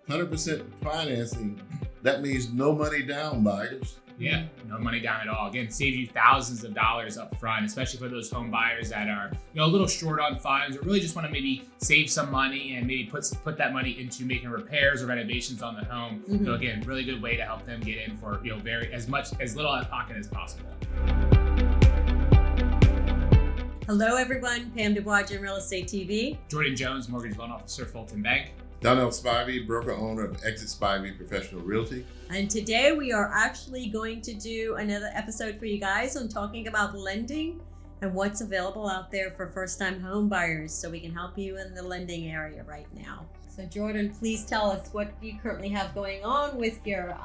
100% financing, that means no money down buyers. Yeah, no money down at all. Again, save you thousands of dollars up front, especially for those home buyers that are a little short on funds or really just want to maybe save some money and maybe put that money into making repairs or renovations on the home. Mm-hmm. So again, really good way to help them get in for as little out of pocket as possible. Hello, everyone. Pam DuBois, Real Estate TV. Jordan Jones, Mortgage Loan Officer, Fulton Bank. Donnell Spivey, broker owner of Exit Spivey Professional Realty. And today we are actually going to do another episode for you guys on talking about lending and what's available out there for first-time home buyers, so we can help you in the lending area right now. So Jordan, please tell us what you currently have going on with your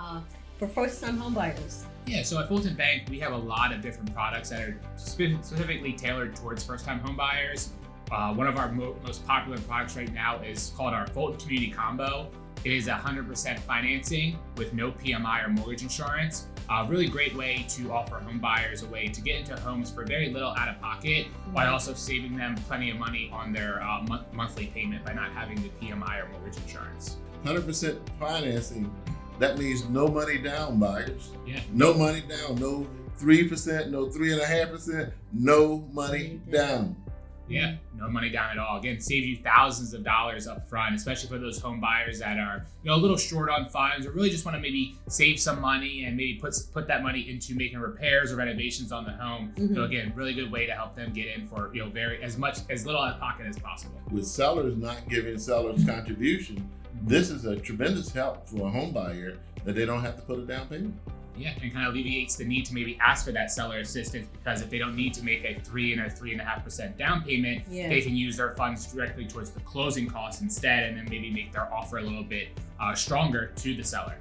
for first-time home buyers. Yeah, so at Fulton Bank, we have a lot of different products that are specifically tailored towards first-time home buyers. One of our most popular products right now is called our Fulton Community Combo. It is 100% financing with no PMI or mortgage insurance. Really great way to offer home buyers a way to get into homes for very little out of pocket, while also saving them plenty of money on their monthly payment by not having the PMI or mortgage insurance. 100% financing, that means no money down buyers. Yeah. No money down, no 3%, no 3.5%, no money down. Yeah, no money down at all. Again, save you thousands of dollars up front, especially for those home buyers that are a little short on funds or really just want to maybe save some money and maybe put that money into making repairs or renovations on the home. Mm-hmm. So again, really good way to help them get in for as little out of pocket as possible. With sellers not giving sellers contribution, this is a tremendous help for a home buyer that they don't have to put a down payment. Yeah, and kind of alleviates the need to maybe ask for that seller assistance, because if they don't need to make a 3 and a 3.5% down payment, they can use their funds directly towards the closing costs instead, and then maybe make their offer a little bit stronger to the seller.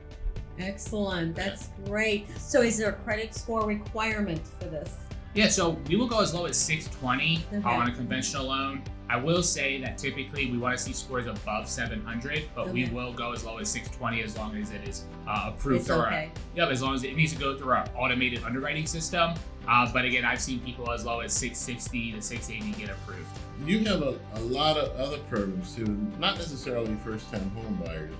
Excellent, that's great. So is there a credit score requirement for this? Yeah, so we will go as low as 620 on a conventional loan. I will say that typically we want to see scores above 700, but we will go as low as 620 as long as it is approved through as long as it needs to go through our automated underwriting system. But again, I've seen people as low as 660 to 680 get approved. You have a lot of other programs too, not necessarily first-time home buyers.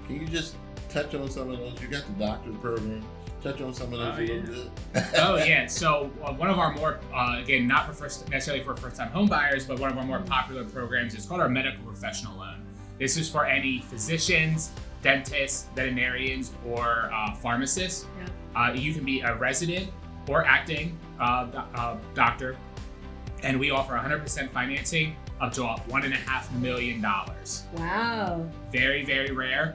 Can you just touch on some of those? You got the doctor program. Touch on some of those a little bit. Oh yeah, so one of our more, again, not necessarily for first-time home buyers, but one of our more popular programs is called our medical professional loan. This is for any physicians, dentists, veterinarians, or pharmacists. Yeah. You can be a resident or acting doctor, and we offer 100% financing up to $1.5 million. Wow. Very, very rare.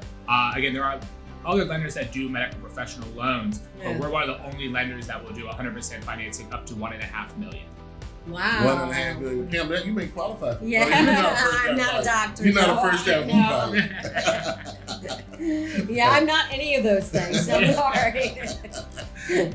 Again, there are other lenders that do medical professional loans, but we're one of the only lenders that will do 100% financing up to $1.5 million. Wow. $1.5 million. Pam, you may qualify for I'm not a doctor. You're not a first-time home buyer. Yeah, I'm not any of those things. I'm sorry.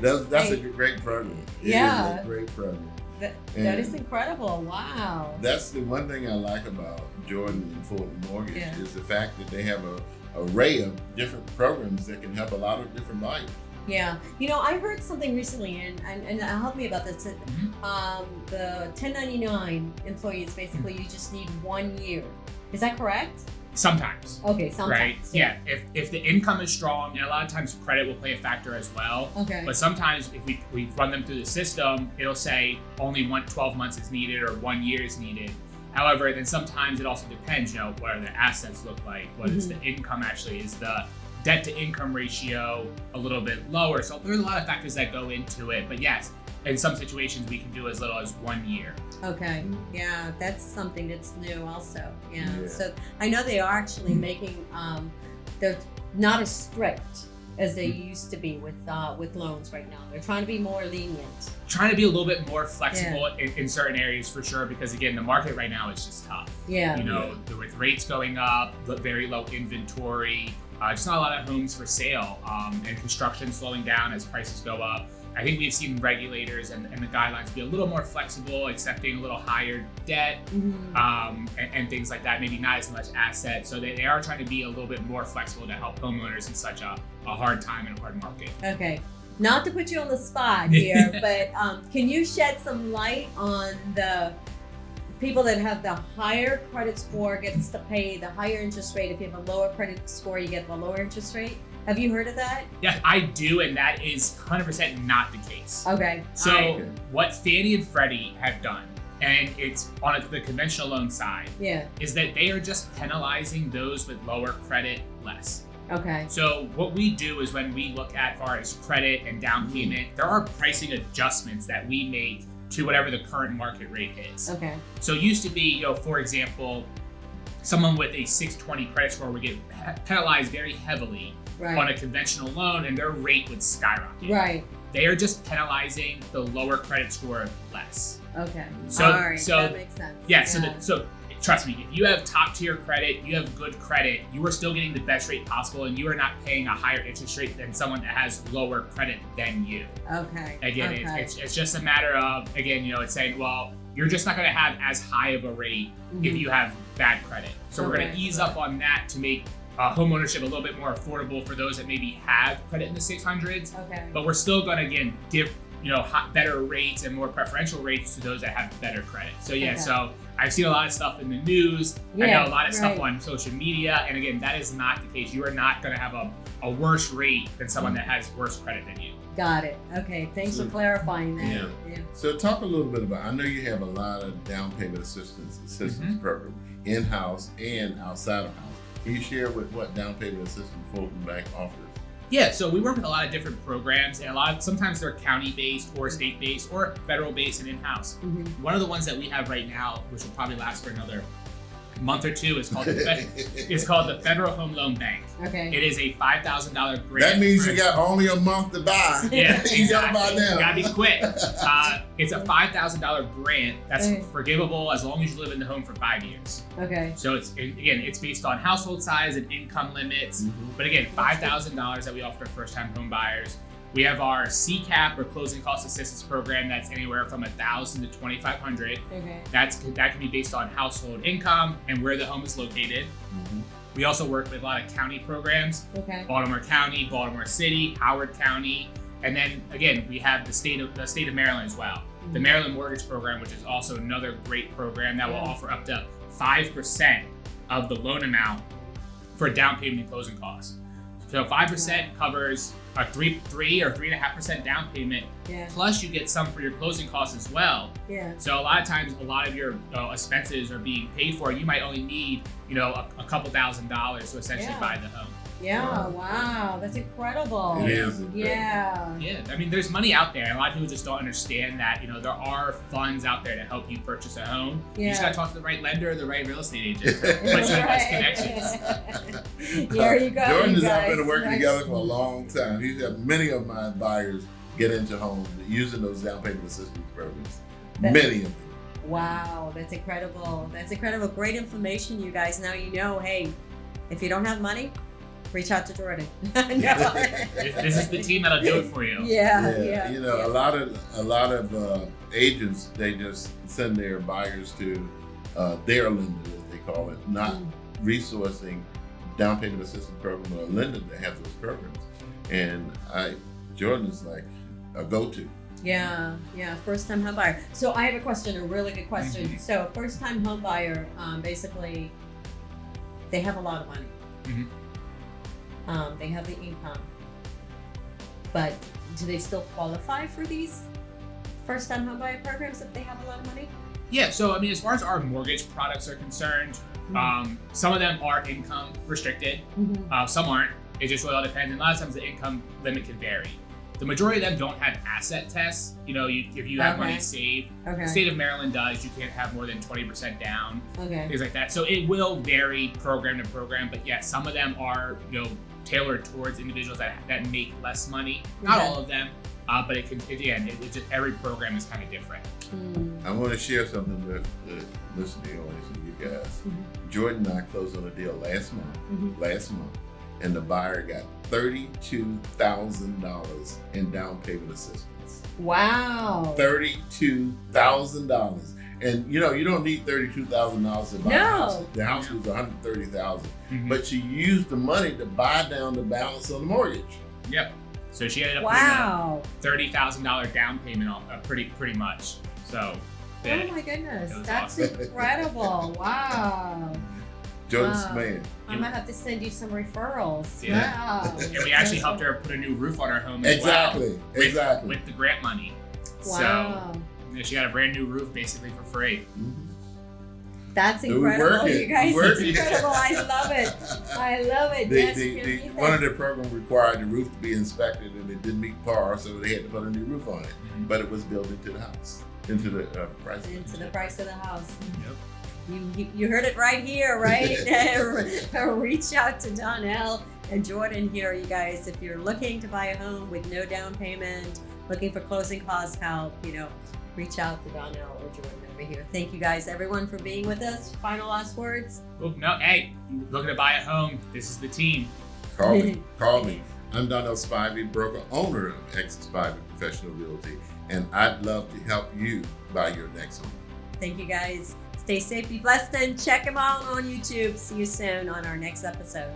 That's a great program. It is a great program. That is incredible. Wow. That's the one thing I like about Jordan and Fulton Mortgage is the fact that they have an array of different programs that can help a lot of different buyers. Yeah. I heard something recently, and help me about this. The 1099 employees, basically, you just need 1 year. Is that correct? Sometimes. Okay, sometimes. Right? Yeah. If the income is strong, and a lot of times credit will play a factor as well. Okay. But sometimes if we run them through the system, it'll say only 12 months is needed or 1 year is needed. However, then sometimes it also depends, what are the assets look like? What is the income actually? Is the debt to income ratio a little bit lower? So there's a lot of factors that go into it. But yes, in some situations we can do as little as 1 year. Okay. Yeah, that's something that's new also. Yeah. So I know they are actually making, they're not as strict as they used to be with loans right now. They're trying to be more lenient. Trying to be a little bit more flexible in certain areas for sure, because again, the market right now is just tough. Yeah. With rates going up, very low inventory, just not a lot of homes for sale, and construction slowing down as prices go up. I think we've seen regulators and the guidelines be a little more flexible, accepting a little higher debt, and things like that, maybe not as much asset. So they are trying to be a little bit more flexible to help homeowners in such a hard time and a hard market. Okay. Not to put you on the spot here, but can you shed some light on the people that have the higher credit score gets to pay the higher interest rate. If you have a lower credit score, you get the lower interest rate. Have you heard of that? Yeah, I do, and that is 100% not the case. Okay. So what Fannie and Freddie have done, and it's on the conventional loan side, is that they are just penalizing those with lower credit less. Okay. So what we do is when we look at far as credit and down payment, there are pricing adjustments that we make to whatever the current market rate is. Okay. So it used to be, for example, someone with a 620 credit score would get penalized very heavily on a conventional loan, and their rate would skyrocket. Right. They are just penalizing the lower credit score less. Okay. So, all right. so that makes sense. Yeah. So trust me, if you have top tier credit, you have good credit, you are still getting the best rate possible, and you are not paying a higher interest rate than someone that has lower credit than you. Okay. Again, okay. It's just a matter of, again, it's saying, well, you're just not going to have as high of a rate if you have bad credit. So we're going to ease up on that to make home ownership a little bit more affordable for those that maybe have credit in the 600s. Okay. But we're still going to, again, give better rates and more preferential rates to those that have better credit. So so I've seen a lot of stuff in the news. I know a lot of stuff on social media, and again, that is not the case. You are not going to have a worse rate than someone that has worse credit than you. Got it. Okay, thanks for clarifying that. Yeah. So talk a little bit about, I know you have a lot of down payment assistance program in-house and outside of house. Can you share what down payment assistance Fulton Bank offers? Yeah, so we work with a lot of different programs, and sometimes they're county-based or state-based or federal-based and in-house. One of the ones that we have right now, which will probably last for another month or two, is called the Federal Home Loan Bank. Okay. It is a $5,000 grant. That means you got only a month to buy. Yeah, You gotta buy now. You gotta be quick. It's a $5,000 grant that's forgivable as long as you live in the home for 5 years. Okay. So it's based on household size and income limits. But again, $5,000 that we offer to first-time home buyers. We have our CCAP or closing cost assistance program that's anywhere from $1,000 to $2,500. Okay. That can be based on household income and where the home is located. We also work with a lot of county programs. Okay. Baltimore County, Baltimore City, Howard County, and then again we have the state of Maryland as well. The Maryland Mortgage Program, which is also another great program that will offer up to 5% of the loan amount for down payment and closing costs. So 5% covers a 3 or 3.5% down payment. Plus you get some for your closing costs as well. So a lot of times, a lot of your expenses are being paid for. You might only need, a couple $1,000s to essentially buy the home. Wow, that's incredible. It is. Yeah. I mean, there's money out there. A lot of people just don't understand that, there are funds out there to help you purchase a home. You just got to talk to the right lender, the right real estate agent. Put you in the best connections. There you go. Jordan and I have been working together for a long time. He's had many of my buyers get into homes using those down payment assistance programs. Many of them. Wow, that's incredible. That's incredible. Great information, you guys. Now you know, hey, if you don't have money, reach out to Jordan. This is the team that'll do it for you. Yeah. A lot of agents, they just send their buyers to their lender, as they call it, not resourcing down payment assistance program or a lender that has those programs. And Jordan is like a go-to. Yeah, first time home buyer. So I have a question, a really good question. So first time home buyer, basically, they have a lot of money. They have the income, but do they still qualify for these first time home buyer programs if they have a lot of money? Yeah, so I mean, as far as our mortgage products are concerned, some of them are income restricted, some aren't. It just really all depends, and a lot of times the income limit can vary. The majority of them don't have asset tests. If you have money saved, the state of Maryland does. You can't have more than 20% down, things like that. So it will vary program to program, but yeah, some of them are tailored towards individuals that make less money. Not all of them, but it just every program is kind of different. I want to share something with the listening audience and you guys. Jordan and I closed on a deal last month, and the buyer got $32,000 in down payment assistance. Wow. $32,000. And you don't need $32,000 to buy a house. The house was $130,000. But she used the money to buy down the balance on the mortgage. Yep. So she ended up putting a $30,000 down payment on pretty much. So fit. Oh my goodness, It was that's awesome. incredible! Wow. Jonas Wow. man. I'm gonna have to send you some referrals. Yeah. Wow. And we actually helped her put a new roof on her home as Exactly. well. Exactly. With the grant money. Wow. So you know, she got a brand new roof basically for free. That's We incredible, work it. you guys. We work It's it. incredible. I love it. I love it. Yes, One of their programs required the roof to be inspected, and it didn't meet par, so they had to put a new roof on it. Mhm. But it was built into the house, into the price. into the price of the house. Yep. You heard it right here, right? Reach out to Donnell and Jordan here, you guys. If you're looking to buy a home with no down payment, looking for closing cost help, reach out to Donnell or Jordan over here. Thank you guys, everyone, for being with us. Final last words. Oh, no, hey, you looking to buy a home? This is the team. Call me. Call me. I'm Donnell Spivey, broker, owner of X Spivey Professional Realty, and I'd love to help you buy your next home. Thank you, guys. Stay safe, be blessed, and check them out on YouTube. See you soon on our next episode.